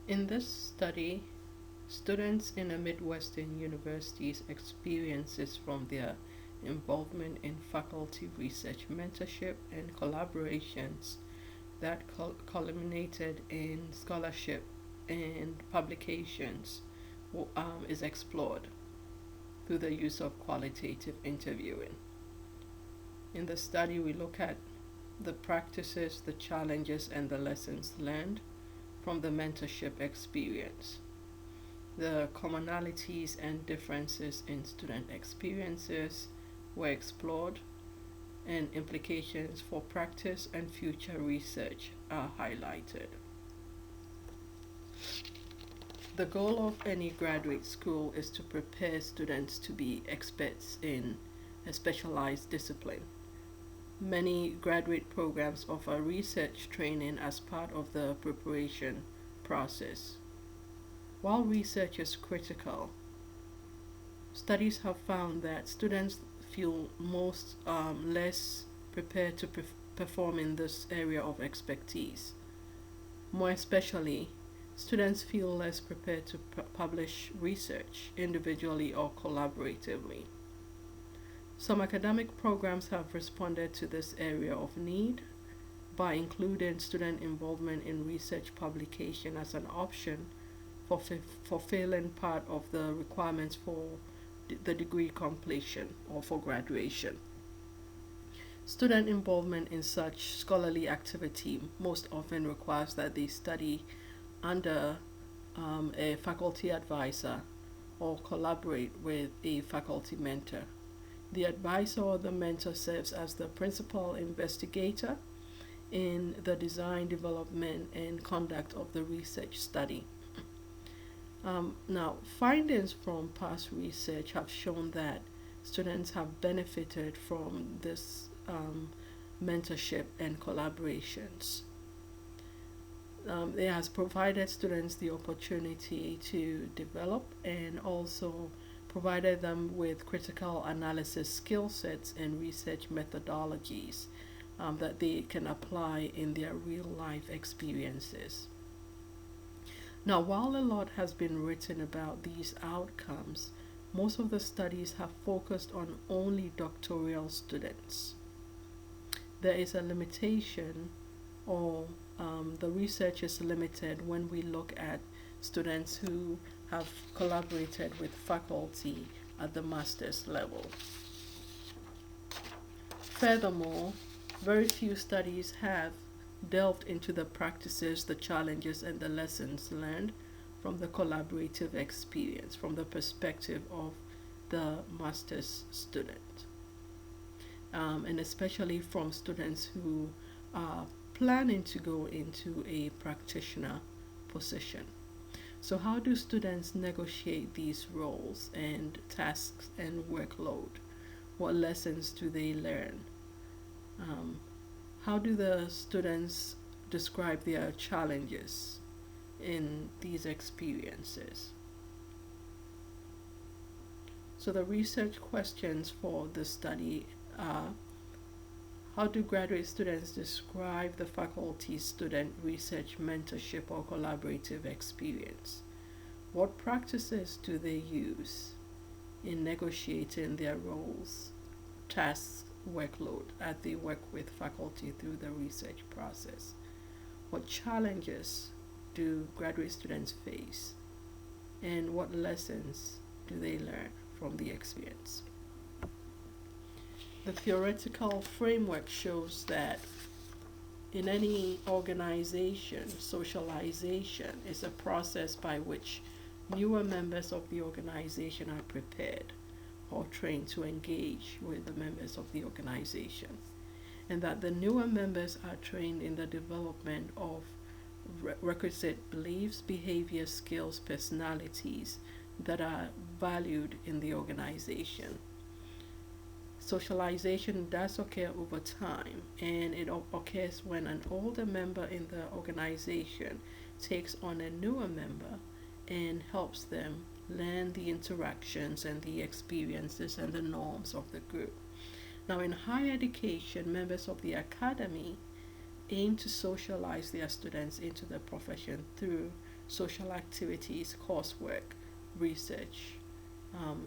In this study, students in a Midwestern university's experiences from their involvement in faculty research mentorship and collaborations that culminated in scholarship and publications is explored through the use of qualitative interviewing. In the study, we look at the practices, the challenges, and the lessons learned from the mentorship experience, the commonalities and differences in student experiences were explored, and implications for practice and future research are highlighted. The goal of any graduate school is to prepare students to be experts in a specialized discipline. Many graduate programs offer research training as part of the preparation process. While research is critical, studies have found that students feel less prepared to perform in this area of expertise. More especially, students feel less prepared to publish research individually or collaboratively. Some academic programs have responded to this area of need by including student involvement in research publication as an option for fulfilling part of the requirements for the degree completion or for graduation. Student involvement in such scholarly activity most often requires that they study under a faculty advisor or collaborate with a faculty mentor. The advisor or the mentor serves as the principal investigator in the design, development, and conduct of the research study. Now, findings from past research have shown that students have benefited from this mentorship and collaborations. It has provided students the opportunity to develop and also provided them with critical analysis skill sets and research methodologies that they can apply in their real life experiences. Now, while a lot has been written about these outcomes, most of the studies have focused on only doctoral students. There is a limitation, or the research is limited when we look at students who have collaborated with faculty at the master's level. Furthermore, very few studies have delved into the practices, the challenges, and the lessons learned from the collaborative experience from the perspective of the master's student, and especially from students who are planning to go into a practitioner position. So, how do students negotiate these roles and tasks and workload? What lessons do they learn? Um, how do the students describe their challenges in these experiences? So, the research questions for the study are: how do graduate students describe the faculty student research mentorship or collaborative experience? What practices do they use in negotiating their roles, tasks, workload as they work with faculty through the research process? What challenges do graduate students face? And what lessons do they learn from the experience? The theoretical framework shows that in any organization, socialization is a process by which newer members of the organization are prepared or trained to engage with the members of the organization, and that the newer members are trained in the development of requisite beliefs, behavior, skills, personalities that are valued in the organization. Socialization does occur over time, and it occurs when an older member in the organization takes on a newer member and helps them learn the interactions and the experiences and the norms of the group. Now, in higher education, members of the academy aim to socialize their students into the profession through social activities, coursework, research.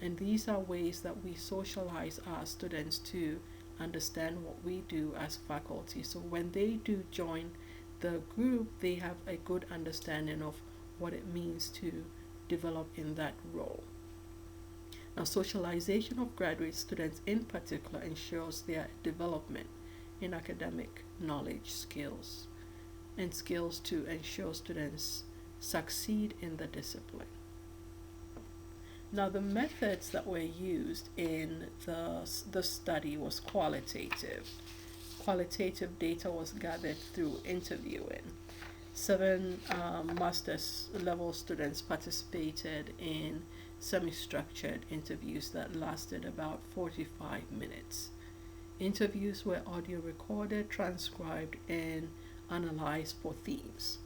And these are ways that we socialize our students to understand what we do as faculty. So when they do join the group, they have a good understanding of what it means to develop in that role. Now, socialization of graduate students in particular ensures their development in academic knowledge, skills, and skills to ensure students succeed in the discipline. Now, the methods that were used in the study was qualitative. Qualitative data was gathered through interviewing. 7 master's level students participated in semi-structured interviews that lasted about 45 minutes. Interviews were audio recorded, transcribed, and analyzed for themes.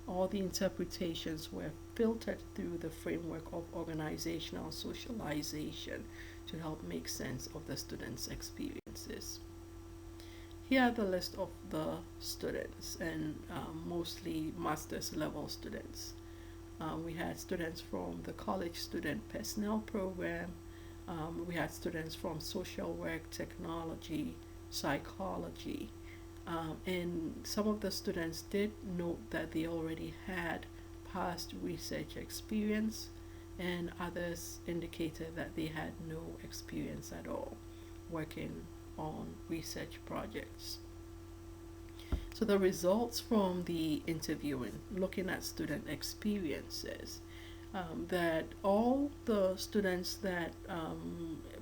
All the interpretations were filtered through the framework of organizational socialization to help make sense of the students' experiences. Here are the list of the students, and mostly master's level students. We had students from the college student personnel program. We had students from social work, technology, psychology. And some of the students did note that they already had past research experience, and others indicated that they had no experience at all working on research projects. So the results from the interviewing, looking at student experiences, that all the students that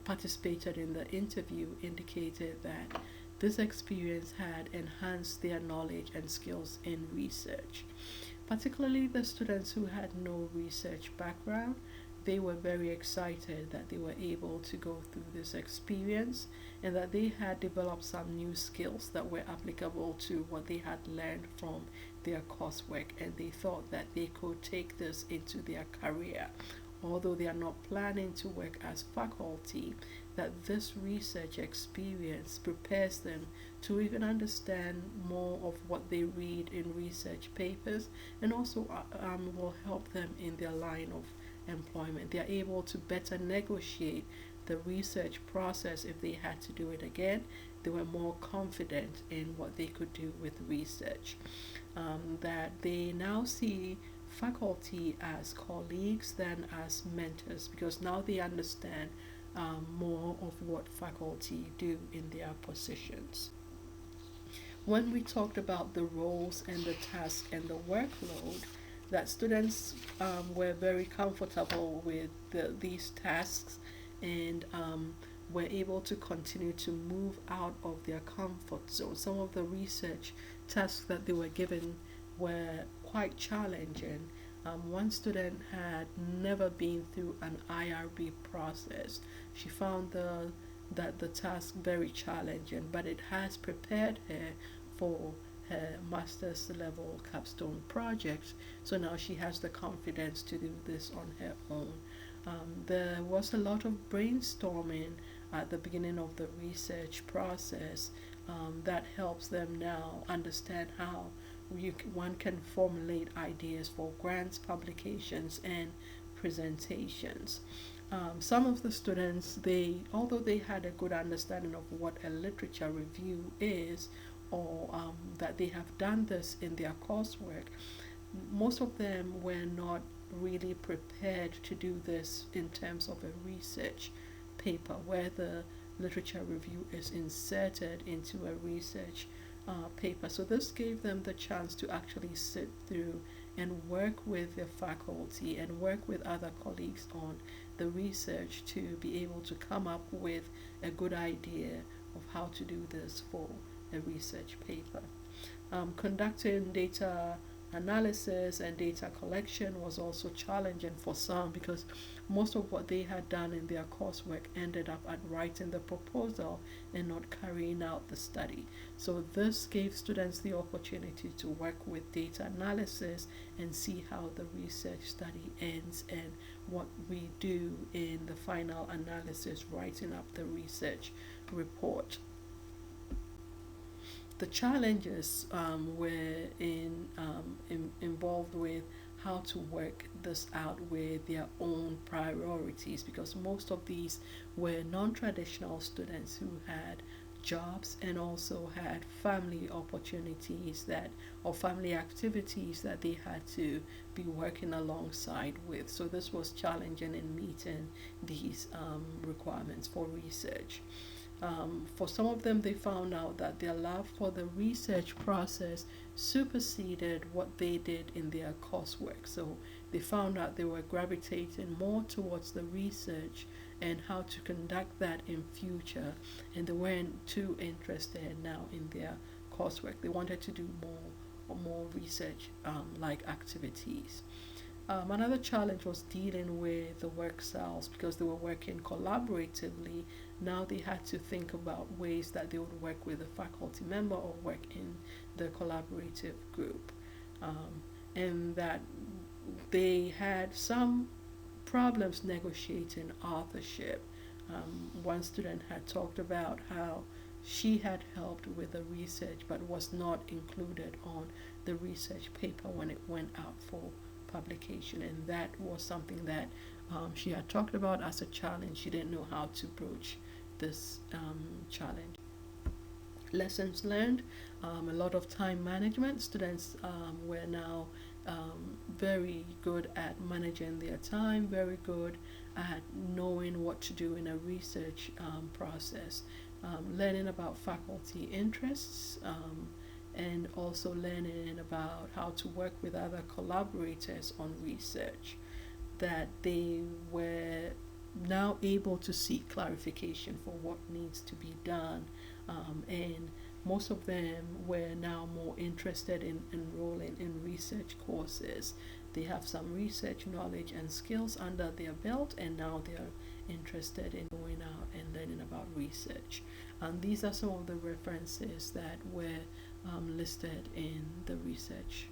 participated in the interview indicated that this experience had enhanced their knowledge and skills in research. Particularly the students who had no research background, they were very excited that they were able to go through this experience and that they had developed some new skills that were applicable to what they had learned from their coursework, and they thought that they could take this into their career. Although they are not planning to work as faculty, that this research experience prepares them to even understand more of what they read in research papers, and also will help them in their line of employment. They are able to better negotiate the research process if they had to do it again. They were more confident in what they could do with research. That they now see faculty as colleagues than as mentors, because now they understand more of what faculty do in their positions. When we talked about the roles and the task and the workload, that students were very comfortable with these tasks, and were able to continue to move out of their comfort zone. Some of the research tasks that they were given were quite challenging. One student had never been through an IRB process. She found that the task very challenging, but it has prepared her for her master's level capstone project. So now she has the confidence to do this on her own. There was a lot of brainstorming at the beginning of the research process that helps them now understand how one can formulate ideas for grants, publications, and presentations. Some of the students, although they had a good understanding of what a literature review is, or that they have done this in their coursework, most of them were not really prepared to do this in terms of a research paper where the literature review is inserted into a research paper. So this gave them the chance to actually sit through and work with their faculty and work with other colleagues on the research to be able to come up with a good idea of how to do this for a research paper. Conducting data analysis and data collection was also challenging for some, because most of what they had done in their coursework ended up at writing the proposal and not carrying out the study. So this gave students the opportunity to work with data analysis and see how the research study ends and what we do in the final analysis, writing up the research report. The challenges were involved with how to work this out with their own priorities, because most of these were non-traditional students who had jobs and also had family opportunities that or family activities that they had to be working alongside with. So this was challenging in meeting these requirements for research. For some of them, they found out that their love for the research process superseded what they did in their coursework. So they found out they were gravitating more towards the research and how to conduct that in future, and they weren't too interested now in their coursework. They wanted to do more research like activities. Another challenge was dealing with the work styles, because they were working collaboratively. Now they had to think about ways that they would work with a faculty member or work in the collaborative group, and that they had some problems negotiating authorship. One student had talked about how she had helped with the research but was not included on the research paper when it went out for publication, and that was something that she had talked about as a challenge. She didn't know how to broach this challenge. Lessons learned, a lot of time management. Students were now very good at managing their time, very good at knowing what to do in a research process, learning about faculty interests, and also learning about how to work with other collaborators on research, that they were now able to seek clarification for what needs to be done, and most of them were now more interested in enrolling in research courses. They have some research knowledge and skills under their belt, and now they're interested in going out and learning about research. And these are some of the references that were listed in the research